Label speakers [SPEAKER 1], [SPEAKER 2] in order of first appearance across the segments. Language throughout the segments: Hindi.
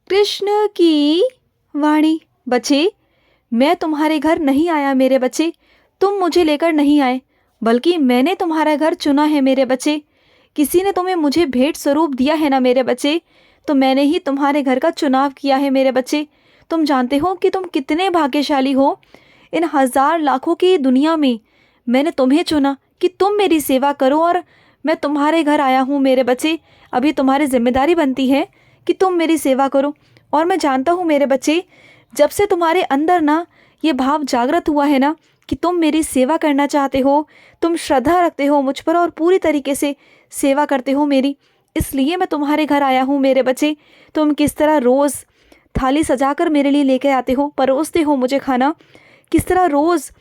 [SPEAKER 1] कृष्ण की वाणी। बच्चे, मैं तुम्हारे घर नहीं आया मेरे बच्चे, तुम मुझे लेकर नहीं आए, बल्कि मैंने तुम्हारा घर चुना है मेरे बच्चे। किसी ने तुम्हें मुझे भेंट स्वरूप दिया है ना मेरे बच्चे, तो मैंने ही तुम्हारे घर का चुनाव किया है मेरे बच्चे। तुम जानते हो कि तुम कितने भाग्यशाली हो। इन हजार लाखों की दुनिया में मैंने तुम्हें चुना कि तुम मेरी सेवा करो, और मैं तुम्हारे घर आया हूँ मेरे बच्चे। अभी तुम्हारी जिम्मेदारी बनती है कि तुम मेरी सेवा करो। और मैं जानता हूँ मेरे बच्चे, जब से तुम्हारे अंदर ना ये भाव जागृत हुआ है ना कि तुम मेरी सेवा करना चाहते हो, तुम श्रद्धा रखते हो मुझ पर और पूरी तरीके से सेवा करते हो मेरी, इसलिए मैं तुम्हारे घर आया हूँ मेरे बच्चे। तुम किस तरह रोज़ थाली सजाकर मेरे लिए लेके आते हो, परोसते हो मुझे खाना, किस तरह रोज़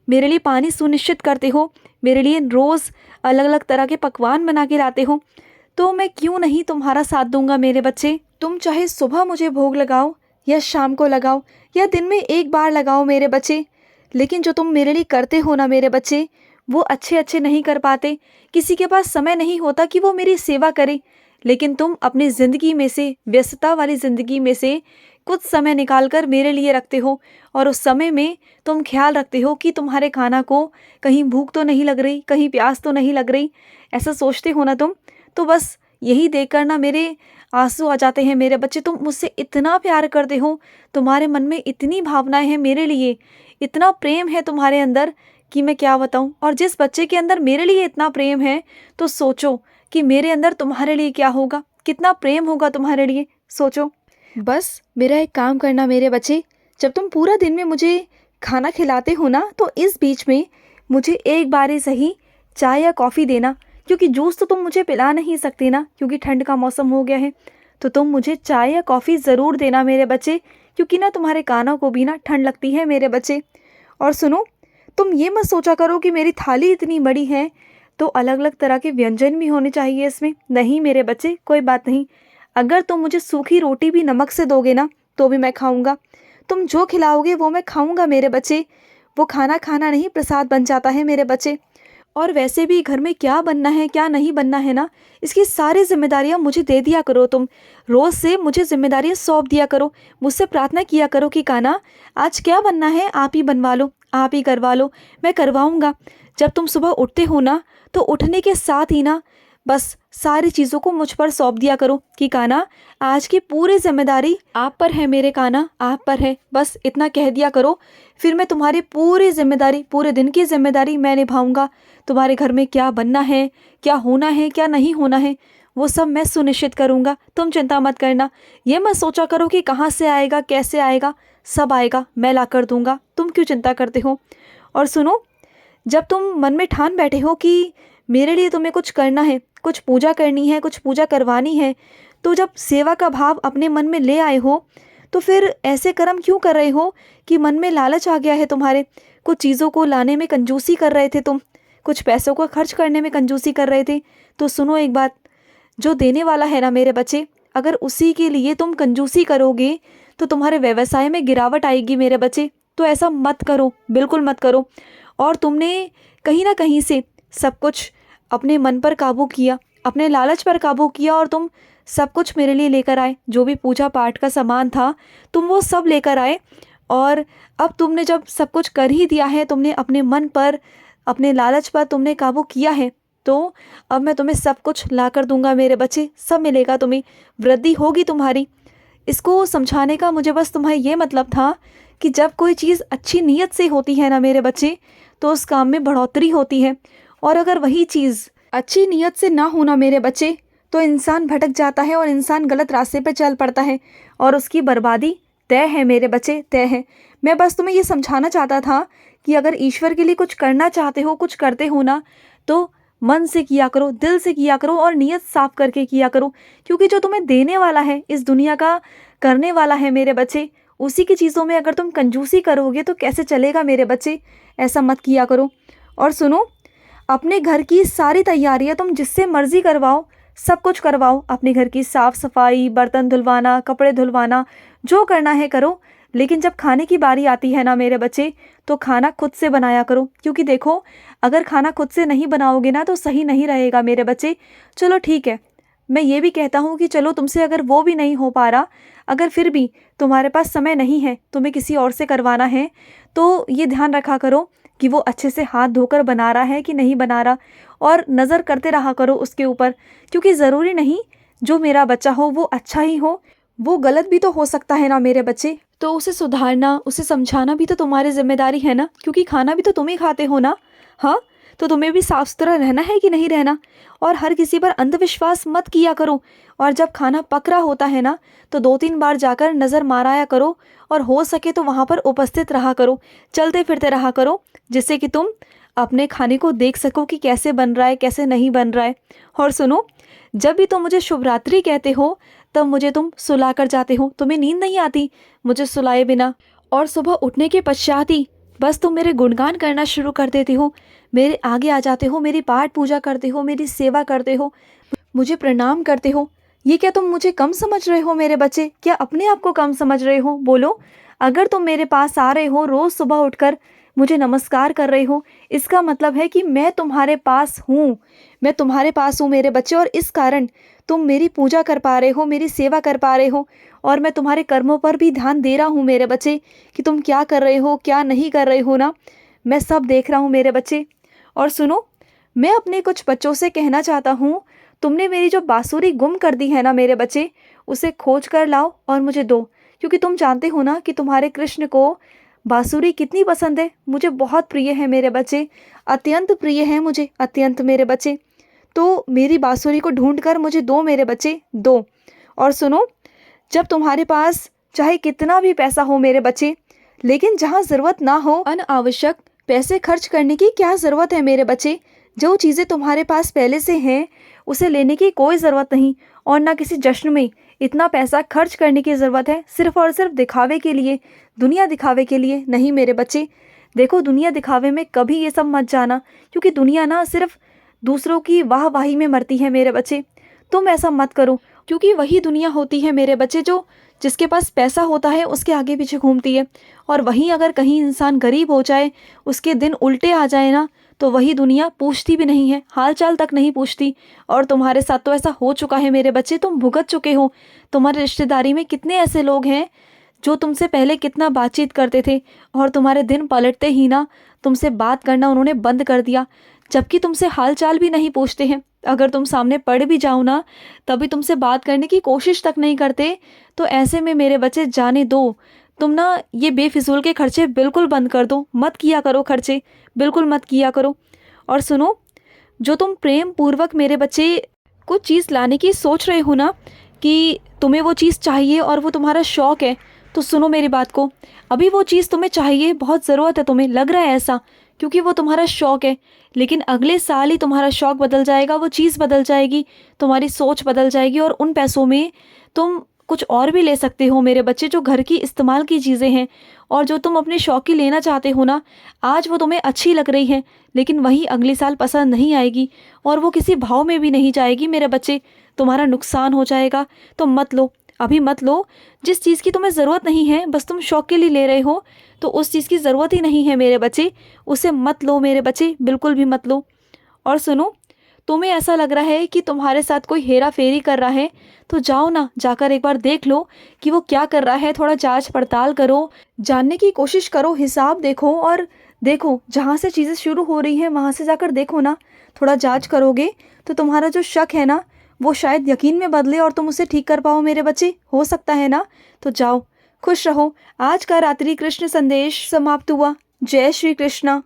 [SPEAKER 1] मेरे लिए पानी सुनिश्चित करते हो, मेरे लिए रोज़ अलग अलग तरह के पकवान बना के लाते हो, तो मैं क्यों नहीं तुम्हारा साथ दूंगा मेरे बच्चे। तुम चाहे सुबह मुझे भोग लगाओ या शाम को लगाओ या दिन में एक बार लगाओ मेरे बच्चे, लेकिन जो तुम मेरे लिए करते हो ना मेरे बच्चे, वो अच्छे अच्छे नहीं कर पाते। किसी के पास समय नहीं होता कि वो मेरी सेवा करे, लेकिन तुम अपनी ज़िंदगी में से, व्यस्तता वाली ज़िंदगी में से कुछ समय निकाल कर मेरे लिए रखते हो, और उस समय में तुम ख्याल रखते हो कि तुम्हारे खाना को कहीं भूख तो नहीं लग रही, कहीं प्यास तो नहीं लग रही, ऐसा सोचते हो ना तुम। तो बस यही देखकर ना मेरे आंसू आ जाते हैं मेरे बच्चे। तुम मुझसे इतना प्यार करते हो, तुम्हारे मन में इतनी भावनाएं हैं मेरे लिए, इतना प्रेम है तुम्हारे अंदर कि मैं क्या बताऊं। और जिस बच्चे के अंदर मेरे लिए इतना प्रेम है, तो सोचो कि मेरे अंदर तुम्हारे लिए क्या होगा, कितना प्रेम होगा तुम्हारे लिए, सोचो। बस मेरा एक काम करना मेरे बच्चे, जब तुम पूरा दिन में मुझे खाना खिलाते हो ना, तो इस बीच में मुझे एक बार ही सही चाय या कॉफ़ी देना, क्योंकि जूस तो तुम मुझे पिला नहीं सकते ना, क्योंकि ठंड का मौसम हो गया है। तो तुम मुझे चाय या कॉफ़ी ज़रूर देना मेरे बच्चे, क्योंकि ना तुम्हारे कानों को भी ना ठंड लगती है मेरे बच्चे। और सुनो, तुम ये मत सोचा करो कि मेरी थाली इतनी बड़ी है तो अलग अलग तरह के व्यंजन भी होने चाहिए इसमें। नहीं मेरे बच्चे, कोई बात नहीं। अगर तुम मुझे सूखी रोटी भी नमक से दोगे ना, तो भी मैं खाऊंगा। तुम जो खिलाओगे वो मैं खाऊंगा मेरे बच्चे। वो खाना खाना नहीं, प्रसाद बन जाता है मेरे बच्चे। और वैसे भी घर में क्या बनना है क्या नहीं बनना है ना, इसकी सारी जिम्मेदारियां मुझे दे दिया करो। तुम रोज़ से मुझे जिम्मेदारियां सौंप दिया करो, मुझसे प्रार्थना किया करो कि काना आज क्या बनना है आप ही बनवा लो, आप ही करवा लो, मैं करवाऊंगा। जब तुम सुबह उठते हो ना, तो उठने के साथ ही ना बस सारी चीज़ों को मुझ पर सौंप दिया करो कि काना आज की पूरी जिम्मेदारी आप पर है मेरे काना, आप पर है, बस इतना कह दिया करो। फिर मैं तुम्हारी पूरी जिम्मेदारी, पूरे दिन की जिम्मेदारी मैं निभाऊंगा। तुम्हारे घर में क्या बनना है, क्या होना है, क्या नहीं होना है, वो सब मैं सुनिश्चित करूंगा। तुम चिंता मत करना। ये मत सोचा करो कि कहाँ से आएगा, कैसे आएगा, सब आएगा, मैं ला कर दूंगा। तुम क्यों चिंता करते हो। और सुनो, जब तुम मन में ठान बैठे हो कि मेरे लिए तुम्हें कुछ करना है, कुछ पूजा करनी है, कुछ पूजा करवानी है, तो जब सेवा का भाव अपने मन में ले आए हो, तो फिर ऐसे कर्म क्यों कर रहे हो कि मन में लालच आ गया है तुम्हारे। कुछ चीज़ों को लाने में कंजूसी कर रहे थे तुम, कुछ पैसों को खर्च करने में कंजूसी कर रहे थे। तो सुनो एक बात, जो देने वाला है ना मेरे बच्चे, अगर उसी के लिए तुम कंजूसी करोगे तो तुम्हारे व्यवसाय में गिरावट आएगी मेरे बच्चे। तो ऐसा मत करो, बिल्कुल मत करो। और तुमने कहीं ना कहीं से सब कुछ अपने मन पर काबू किया, अपने लालच पर काबू किया, और तुम सब कुछ मेरे लिए लेकर आए। जो भी पूजा पाठ का सामान था तुम वो सब लेकर आए। और अब तुमने जब सब कुछ कर ही दिया है, तुमने अपने मन पर, अपने लालच पर तुमने काबू किया है, तो अब मैं तुम्हें सब कुछ ला कर दूंगा मेरे बच्चे, सब मिलेगा तुम्हें, वृद्धि होगी तुम्हारी। इसको समझाने का मुझे बस तुम्हें ये मतलब था कि जब कोई चीज़ अच्छी नीयत से होती है ना मेरे बच्चे, तो उस काम में बढ़ोतरी होती है। और अगर वही चीज़ अच्छी नीयत से ना होना मेरे बच्चे, तो इंसान भटक जाता है और इंसान गलत रास्ते पर चल पड़ता है, और उसकी बर्बादी तय है मेरे बच्चे, तय है। मैं बस तुम्हें ये समझाना चाहता था कि अगर ईश्वर के लिए कुछ करना चाहते हो, कुछ करते हो ना, तो मन से किया करो, दिल से किया करो, और नीयत साफ करके किया करो। क्योंकि जो तुम्हें देने वाला है, इस दुनिया का करने वाला है मेरे बच्चे, उसी की चीज़ों में अगर तुम कंजूसी करोगे तो कैसे चलेगा मेरे बच्चे। ऐसा मत किया करो। और सुनो, अपने घर की सारी तैयारियां तुम जिससे मर्जी करवाओ, सब कुछ करवाओ। अपने घर की साफ़ सफाई, बर्तन धुलवाना, कपड़े धुलवाना, जो करना है करो। लेकिन जब खाने की बारी आती है ना मेरे बच्चे, तो खाना खुद से बनाया करो। क्योंकि देखो, अगर खाना खुद से नहीं बनाओगे ना तो सही नहीं रहेगा मेरे बच्चे। चलो ठीक है, मैं ये भी कहता हूँ कि चलो तुमसे अगर वो भी नहीं हो पा रहा, अगर फिर भी तुम्हारे पास समय नहीं है, तुम्हें किसी और से करवाना है, तो ये ध्यान रखा करो कि वो अच्छे से हाथ धोकर बना रहा है कि नहीं बना रहा, और नज़र करते रहा करो उसके ऊपर, क्योंकि ज़रूरी नहीं जो मेरा बच्चा हो वो अच्छा ही हो, वो गलत भी तो हो सकता है ना मेरे बच्चे। तो उसे सुधारना, उसे समझाना भी तो तुम्हारी जिम्मेदारी है ना, क्योंकि खाना भी तो तुम ही खाते हो ना। हाँ, तो तुम्हें भी साफ सुथरा रहना है कि नहीं रहना। और हर किसी पर अंधविश्वास मत किया करो, और जब खाना पक रहा होता है ना, तो 2-3 बार जाकर नज़र माराया करो, और हो सके तो वहाँ पर उपस्थित रहा करो, चलते फिरते रहा करो, जिससे कि तुम अपने खाने को देख सको कि कैसे बन रहा है, कैसे नहीं बन रहा है। और सुनो, जब भी तुम मुझे शुभ रात्रि कहते हो, तब मुझे तुम सुला कर जाते हो। तुम्हें नींद नहीं आती मुझे सुलाए बिना, और सुबह उठने के पश्चात ही बस तुम मेरे गुणगान करना शुरू कर देते हो, मेरे आगे आ जाते हो, मेरी पाठ पूजा करते हो, मेरी सेवा करते हो, मुझे प्रणाम करते हो। ये क्या तुम मुझे कम समझ रहे हो मेरे बच्चे? क्या अपने आप को कम समझ रहे हो? बोलो, अगर तुम मेरे पास आ रहे हो, रोज़ सुबह उठकर मुझे नमस्कार कर रहे हो, इसका मतलब है कि मैं तुम्हारे पास हूँ, मैं तुम्हारे पास हूँ मेरे बच्चे, और इस कारण तुम मेरी पूजा कर पा रहे हो, मेरी सेवा कर पा रहे हो, और मैं तुम्हारे कर्मों पर भी ध्यान दे रहा हूँ मेरे बच्चे, कि तुम क्या कर रहे हो, क्या नहीं कर रहे हो ना, मैं सब देख रहा हूँ मेरे बच्चे। और सुनो, मैं अपने कुछ बच्चों से कहना चाहता हूँ, तुमने मेरी जो बांसुरी गुम कर दी है ना मेरे बच्चे, उसे खोज कर लाओ और मुझे दो, क्योंकि तुम जानते हो ना कि तुम्हारे कृष्ण को बांसुरी कितनी पसंद है। मुझे बहुत प्रिय है मेरे बच्चे, अत्यंत प्रिय है मुझे, अत्यंत मेरे बच्चे। तो मेरी बांसुरी को ढूंढ कर मुझे दो मेरे बच्चे, दो। और सुनो, जब तुम्हारे पास चाहे कितना भी पैसा हो मेरे बच्चे, लेकिन जहाँ ज़रूरत ना हो, अनावश्यक पैसे खर्च करने की क्या ज़रूरत है मेरे बच्चे। जो चीज़ें तुम्हारे पास पहले से हैं उसे लेने की कोई ज़रूरत नहीं, और ना किसी जश्न में इतना पैसा खर्च करने की ज़रूरत है सिर्फ़ और सिर्फ दिखावे के लिए, दुनिया दिखावे के लिए नहीं मेरे बच्चे। देखो, दुनिया दिखावे में कभी ये सब मत जाना, क्योंकि दुनिया ना सिर्फ दूसरों की वाहवाही में मरती है मेरे बच्चे। तुम ऐसा मत करो, क्योंकि वही दुनिया होती है मेरे बच्चे जो जिसके पास पैसा होता है उसके आगे पीछे घूमती है, और वहीं अगर कहीं इंसान गरीब हो जाए, उसके दिन उल्टे आ जाए ना, तो वही दुनिया पूछती भी नहीं है, हाल चाल तक नहीं पूछती। और तुम्हारे साथ तो ऐसा हो चुका है मेरे बच्चे, तुम भुगत चुके हो। तुम्हारे रिश्तेदारी में कितने ऐसे लोग हैं जो तुमसे पहले कितना बातचीत करते थे, और तुम्हारे दिन पलटते ही ना तुमसे बात करना उन्होंने बंद कर दिया, जबकि तुमसे हाल चाल भी नहीं पूछते हैं। अगर तुम सामने पड़ भी जाओ ना, तभी तुमसे बात करने की कोशिश तक नहीं करते। तो ऐसे में मेरे बच्चे जाने दो, तुम ना ये बेफिजूल के खर्चे बिल्कुल बंद कर दो, मत किया करो खर्चे, बिल्कुल मत किया करो। और सुनो, जो तुम प्रेम पूर्वक मेरे बच्चे कुछ चीज़ लाने की सोच रहे हो ना, कि तुम्हें वो चीज़ चाहिए और वो तुम्हारा शौक़ है, तो सुनो मेरी बात को। अभी वो चीज़ तुम्हें चाहिए, बहुत ज़रूरत है, तुम्हें लग रहा है ऐसा, क्योंकि वो तुम्हारा शौक़ है। लेकिन अगले साल ही तुम्हारा शौक़ बदल जाएगा, वो चीज़ बदल जाएगी, तुम्हारी सोच बदल जाएगी, और उन पैसों में तुम कुछ और भी ले सकते हो मेरे बच्चे, जो घर की इस्तेमाल की चीज़ें हैं। और जो तुम अपने शौक़ की लेना चाहते हो ना, आज वो तुम्हें अच्छी लग रही है, लेकिन वही अगले साल पसंद नहीं आएगी, और वो किसी भाव में भी नहीं जाएगी मेरे बच्चे, तुम्हारा नुकसान हो जाएगा। तो मत लो, अभी मत लो। जिस चीज़ की तुम्हें ज़रूरत नहीं है, बस तुम शौक़ के लिए ले रहे हो, तो उस चीज़ की ज़रूरत ही नहीं है मेरे बच्चे, उसे मत लो मेरे बच्चे, बिल्कुल भी मत लो। और सुनो, तुम्हें ऐसा लग रहा है कि तुम्हारे साथ कोई हेरा फेरी कर रहा है, तो जाओ ना, जाकर एक बार देख लो कि वो क्या कर रहा है, थोड़ा जांच पड़ताल करो, जानने की कोशिश करो, हिसाब देखो, और देखो जहाँ से चीज़ें शुरू हो रही हैं वहाँ से जाकर देखो ना, थोड़ा जांच करोगे तो तुम्हारा जो शक है ना, वो शायद यकीन में बदले और तुम उसे ठीक कर पाओ मेरे बच्चे, हो सकता है ना। तो जाओ, खुश रहो। आज का रात्रि कृष्ण संदेश समाप्त हुआ। जय श्री कृष्णा।